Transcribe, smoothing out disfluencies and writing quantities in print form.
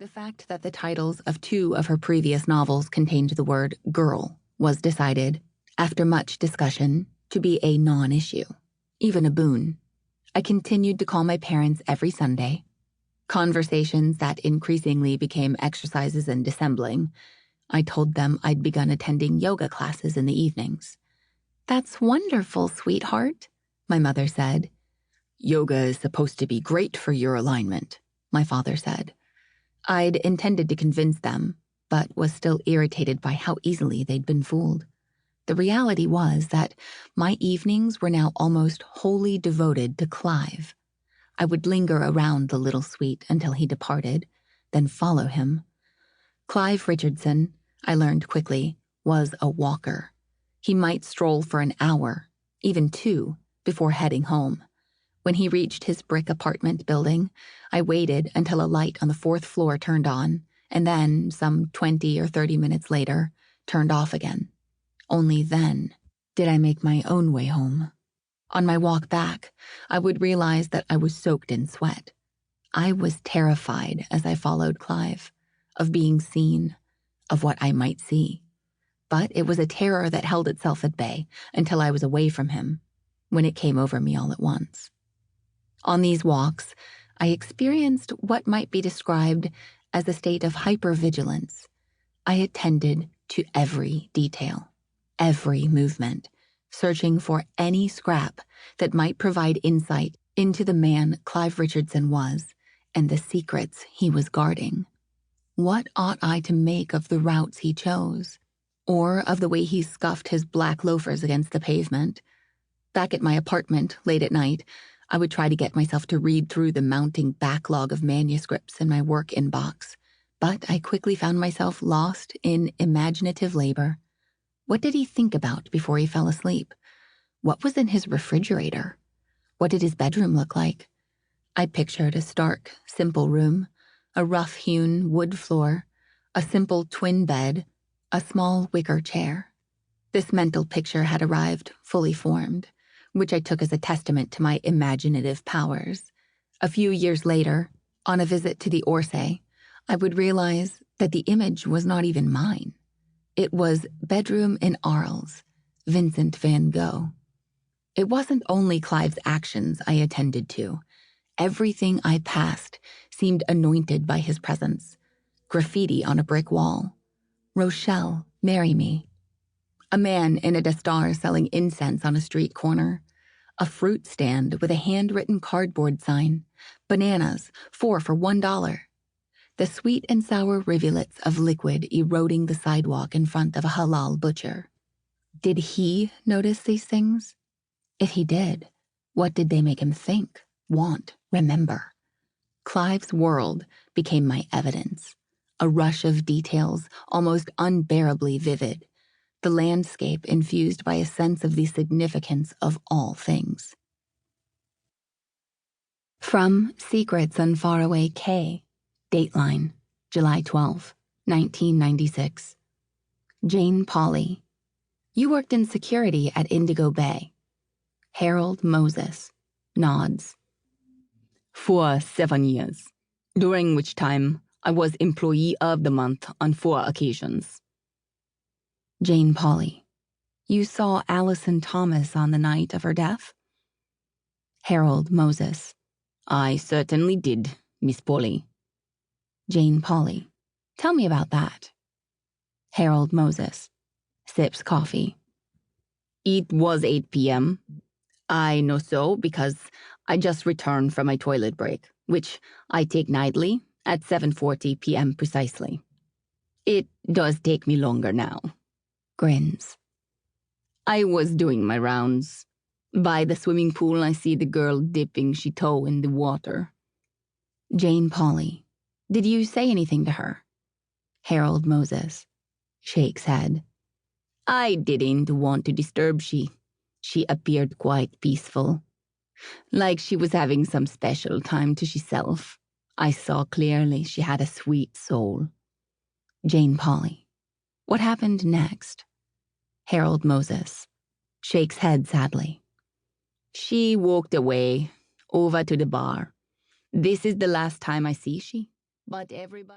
The fact that the titles of 2 of her previous novels contained the word girl was decided, after much discussion, to be a non-issue, even a boon. I continued to call my parents every Sunday. Conversations that increasingly became exercises in dissembling. I told them I'd begun attending yoga classes in the evenings. "That's wonderful, sweetheart," my mother said. "Yoga is supposed to be great for your alignment," my father said. I'd intended to convince them, but was still irritated by how easily they'd been fooled. The reality was that my evenings were now almost wholly devoted to Clive. I would linger around the little suite until he departed, then follow him. Clive Richardson, I learned quickly, was a walker. He might stroll for an hour, even 2, before heading home. When he reached his brick apartment building, I waited until a light on the 4th floor turned on, and then, some 20 or 30 minutes later, turned off again. Only then did I make my own way home. On my walk back, I would realize that I was soaked in sweat. I was terrified as I followed Clive, of being seen, of what I might see. But it was a terror that held itself at bay until I was away from him, when it came over me all at once. On these walks, I experienced what might be described as a state of hypervigilance. I attended to every detail, every movement, searching for any scrap that might provide insight into the man Clive Richardson was and the secrets he was guarding. What ought I to make of the routes he chose, or of the way he scuffed his black loafers against the pavement? Back at my apartment, late at night, I would try to get myself to read through the mounting backlog of manuscripts in my work inbox, but I quickly found myself lost in imaginative labor. What did he think about before he fell asleep? What was in his refrigerator? What did his bedroom look like? I pictured a stark, simple room, a rough-hewn wood floor, a simple twin bed, a small wicker chair. This mental picture had arrived fully formed, which I took as a testament to my imaginative powers. A few years later, on a visit to the Orsay, I would realize that the image was not even mine. It was Bedroom in Arles, Vincent van Gogh. It wasn't only Clive's actions I attended to. Everything I passed seemed anointed by his presence. Graffiti on a brick wall. "Rochelle, marry me." A man in a Dastar selling incense on a street corner. A fruit stand with a handwritten cardboard sign. Bananas, 4 for $1. The sweet and sour rivulets of liquid eroding the sidewalk in front of a halal butcher. Did he notice these things? If he did, what did they make him think, want, remember? Clive's world became my evidence. A rush of details, almost unbearably vivid. The landscape infused by a sense of the significance of all things. From Secrets on Faraway K, Dateline, July 12, 1996. Jane Pauley. You worked in security at Indigo Bay. Harold Moses. Nods. For 7 years, during which time I was Employee of the Month on 4 occasions. Jane Pauley. You saw Allison Thomas on the night of her death? Harold Moses. I certainly did, Miss Pauley. Jane Pauley. Tell me about that. Harold Moses. Sips coffee. It was 8 p.m. I know so because I just returned from my toilet break, which I take nightly at 7:40 p.m. precisely. It does take me longer now. Grins. I was doing my rounds. By the swimming pool, I see the girl dipping she toe in the water. Jane Pauley. Did you say anything to her? Harold Moses. Shakes head. I didn't want to disturb she. She appeared quite peaceful. Like she was having some special time to herself. I saw clearly she had a sweet soul. Jane Pauley. What happened next? Harold Moses. Shakes head sadly. She walked away, over to the bar. This is the last time I see she, but everybody...